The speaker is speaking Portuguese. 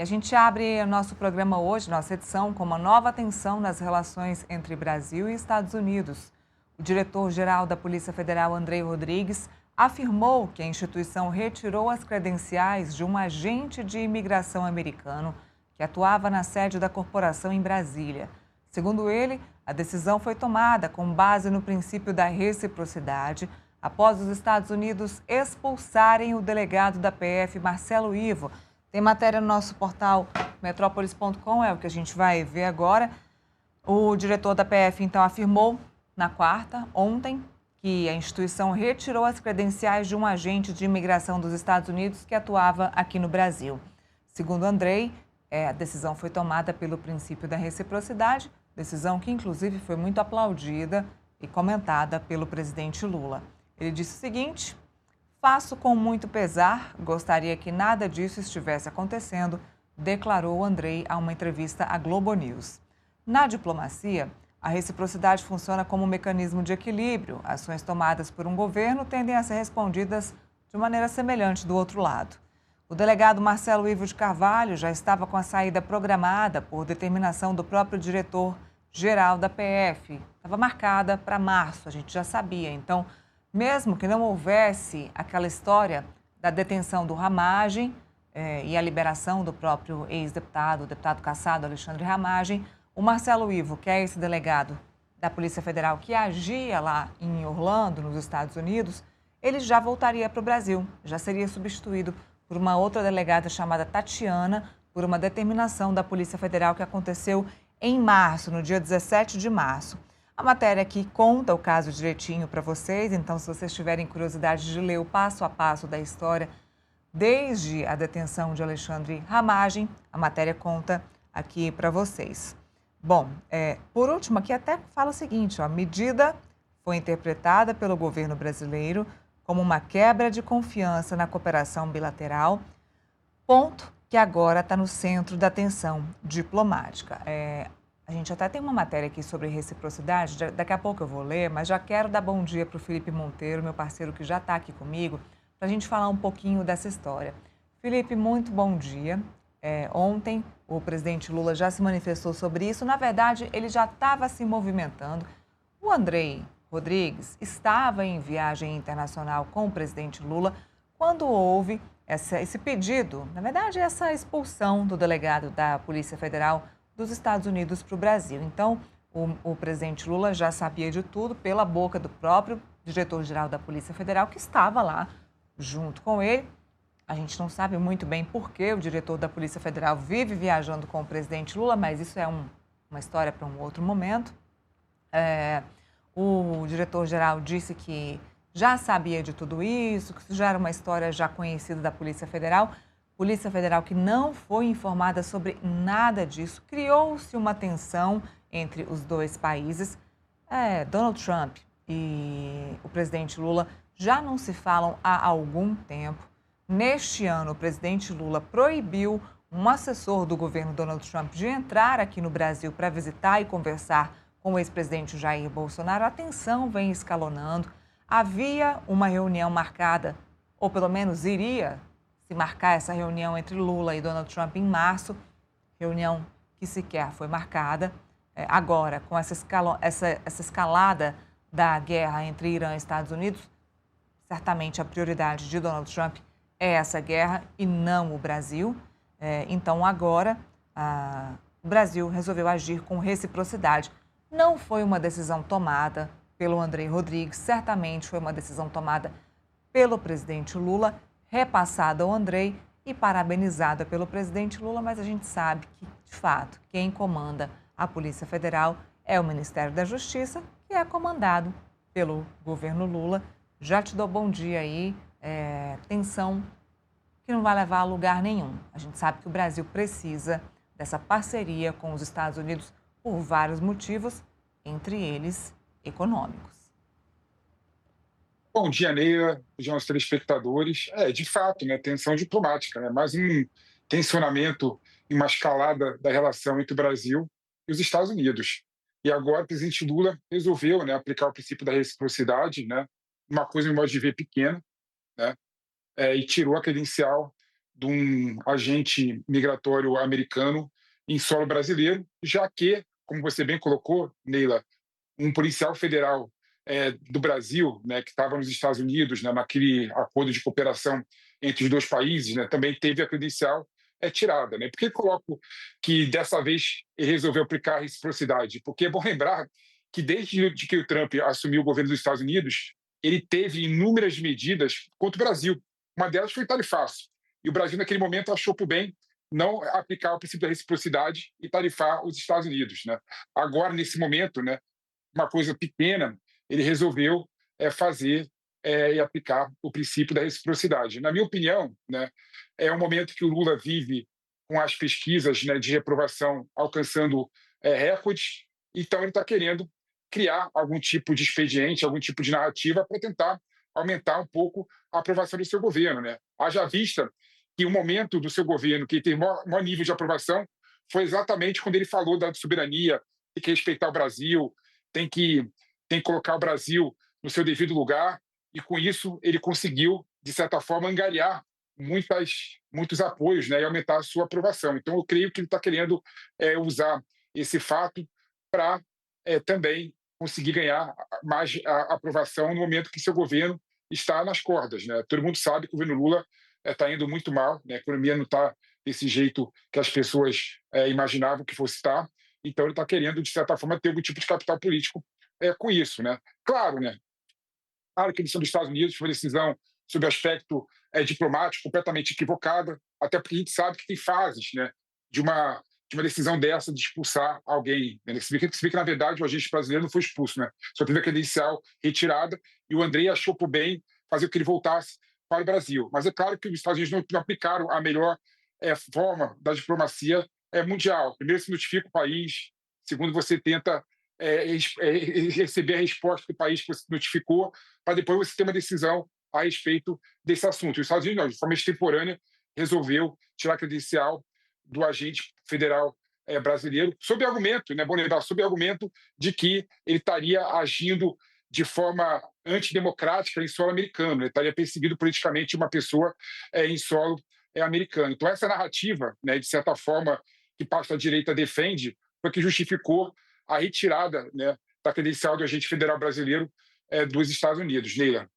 E a gente abre o nosso programa hoje, nossa edição, com uma nova tensão nas relações entre Brasil e Estados Unidos. O diretor-geral da Polícia Federal, Andrei Rodrigues, afirmou que a instituição retirou as credenciais de um agente de imigração americano que atuava na sede da corporação em Brasília. Segundo ele, a decisão foi tomada com base no princípio da reciprocidade, após os Estados Unidos expulsarem o delegado da PF, Marcelo Ivo. Tem matéria no nosso portal metrópolis.com, é o que a gente vai ver agora. O diretor da PF, então, afirmou na quarta, ontem, que a instituição retirou as credenciais de um agente de imigração dos Estados Unidos que atuava aqui no Brasil. Segundo Andrei, a decisão foi tomada pelo princípio da reciprocidade, decisão que, inclusive, foi muito aplaudida e comentada pelo presidente Lula. Ele disse o seguinte: faço com muito pesar, gostaria que nada disso estivesse acontecendo, declarou Andrei a uma entrevista à Globo News. Na diplomacia, a reciprocidade funciona como um mecanismo de equilíbrio. Ações tomadas por um governo tendem a ser respondidas de maneira semelhante do outro lado. O delegado Marcelo Ivo de Carvalho já estava com a saída programada por determinação do próprio diretor-geral da PF. Estava marcada para março, a gente já sabia. Então, mesmo que não houvesse aquela história da detenção do Ramagem e a liberação do próprio ex-deputado, o deputado cassado Alexandre Ramagem, o Marcelo Ivo, que é esse delegado da Polícia Federal que agia lá em Orlando, nos Estados Unidos, ele já voltaria para o Brasil, já seria substituído por uma outra delegada chamada Tatiana, por uma determinação da Polícia Federal que aconteceu em março, no dia 17 de março. A matéria aqui conta o caso direitinho para vocês, então se vocês tiverem curiosidade de ler o passo a passo da história, desde a detenção de Alexandre Ramagem, a matéria conta aqui para vocês. Bom, por último, aqui até fala o seguinte, ó, a medida foi interpretada pelo governo brasileiro como uma quebra de confiança na cooperação bilateral, ponto que agora está no centro da atenção diplomática. A gente até tem uma matéria aqui sobre reciprocidade, daqui a pouco eu vou ler, mas já quero dar bom dia para o Felipe Monteiro, meu parceiro que já está aqui comigo, para a gente falar um pouquinho dessa história. Felipe, muito bom dia. Ontem o presidente Lula já se manifestou sobre isso, na verdade ele já estava se movimentando. O Andrei Rodrigues estava em viagem internacional com o presidente Lula quando houve esse pedido, na verdade essa expulsão do delegado da Polícia Federal dos Estados Unidos para o Brasil. Então, o presidente Lula já sabia de tudo pela boca do próprio diretor-geral da Polícia Federal, que estava lá junto com ele. A gente não sabe muito bem por que o diretor da Polícia Federal vive viajando com o presidente Lula, mas isso é uma história para um outro momento. O diretor-geral disse que já sabia de tudo isso, que isso já era uma história já conhecida da Polícia Federal. Polícia Federal que não foi informada sobre nada disso. Criou-se uma tensão entre os dois países. Donald Trump e o presidente Lula já não se falam há algum tempo. Neste ano, o presidente Lula proibiu um assessor do governo Donald Trump de entrar aqui no Brasil para visitar e conversar com o ex-presidente Jair Bolsonaro. A tensão vem escalonando. Havia uma reunião marcada, ou pelo menos iria se marcar essa reunião entre Lula e Donald Trump em março, reunião que sequer foi marcada. Agora, com essa escalada da guerra entre Irã e Estados Unidos, certamente a prioridade de Donald Trump é essa guerra e não o Brasil. Então, agora, o Brasil resolveu agir com reciprocidade. Não foi uma decisão tomada pelo Andrei Rodrigues, certamente foi uma decisão tomada pelo presidente Lula, repassada ao Andrei e parabenizada pelo presidente Lula, mas a gente sabe que, de fato, quem comanda a Polícia Federal é o Ministério da Justiça, que é comandado pelo governo Lula. Já te dou bom dia aí, tensão que não vai levar a lugar nenhum. A gente sabe que o Brasil precisa dessa parceria com os Estados Unidos por vários motivos, entre eles econômicos. Bom dia, Neia, os nossos telespectadores. De fato, né, tensão diplomática, né, mais um tensionamento e uma escalada da relação entre o Brasil e os Estados Unidos. E agora o presidente Lula resolveu, né, aplicar o princípio da reciprocidade, né, uma coisa, em modo de ver, pequena, né, e tirou a credencial de um agente migratório americano em solo brasileiro, já que, como você bem colocou, Neila, um policial federal do Brasil, né, que estava nos Estados Unidos, né, naquele acordo de cooperação entre os dois países, né, também teve a credencial tirada. Né? Por que coloco que dessa vez ele resolveu aplicar a reciprocidade? Porque é bom lembrar que desde que o Trump assumiu o governo dos Estados Unidos, ele teve inúmeras medidas contra o Brasil. Uma delas foi o tarifaço. E o Brasil, naquele momento, achou por bem não aplicar o princípio da reciprocidade e tarifar os Estados Unidos. Né? Agora, nesse momento, né, uma coisa pequena, ele resolveu fazer e aplicar o princípio da reciprocidade. Na minha opinião, né, é um momento que o Lula vive com as pesquisas, né, de reprovação alcançando recordes, então ele está querendo criar algum tipo de expediente, algum tipo de narrativa para tentar aumentar um pouco a aprovação do seu governo. Né? Haja vista que o momento do seu governo que tem maior nível de aprovação foi exatamente quando ele falou da soberania, tem que respeitar o Brasil, tem que, tem que colocar o Brasil no seu devido lugar, e com isso ele conseguiu, de certa forma, angariar muitos apoios, né, e aumentar a sua aprovação. Então, eu creio que ele está querendo usar esse fato para também conseguir ganhar mais a aprovação no momento que seu governo está nas cordas. Né? Todo mundo sabe que o governo Lula está indo muito mal, né? A economia não está desse jeito que as pessoas imaginavam que fosse estar, então ele está querendo, de certa forma, ter algum tipo de capital político com isso. Né? Claro que a decisão dos Estados Unidos foi uma decisão sob aspecto diplomático completamente equivocada, até porque a gente sabe que tem fases, né, de uma decisão dessa de expulsar alguém. Né? Você vê que, na verdade, o agente brasileiro não foi expulso, né? Só teve a credencial retirada e o Andrei achou por bem fazer com que ele voltasse para o Brasil. Mas é claro que os Estados Unidos não aplicaram a melhor forma da diplomacia mundial. Primeiro, se notifica o país. Segundo, você tenta receber a resposta do país que você notificou, para depois você ter uma decisão a respeito desse assunto. Os Estados Unidos, não, de forma extemporânea, resolveu tirar a credencial do agente federal brasileiro, sob argumento, né, bom lembrar, sob argumento de que ele estaria agindo de forma antidemocrática em solo americano, ele estaria perseguindo politicamente uma pessoa em solo americano. Então, essa narrativa, né, de certa forma, que parte da direita defende, foi que justificou a retirada, né, da credencial do agente federal brasileiro dos Estados Unidos. Neila.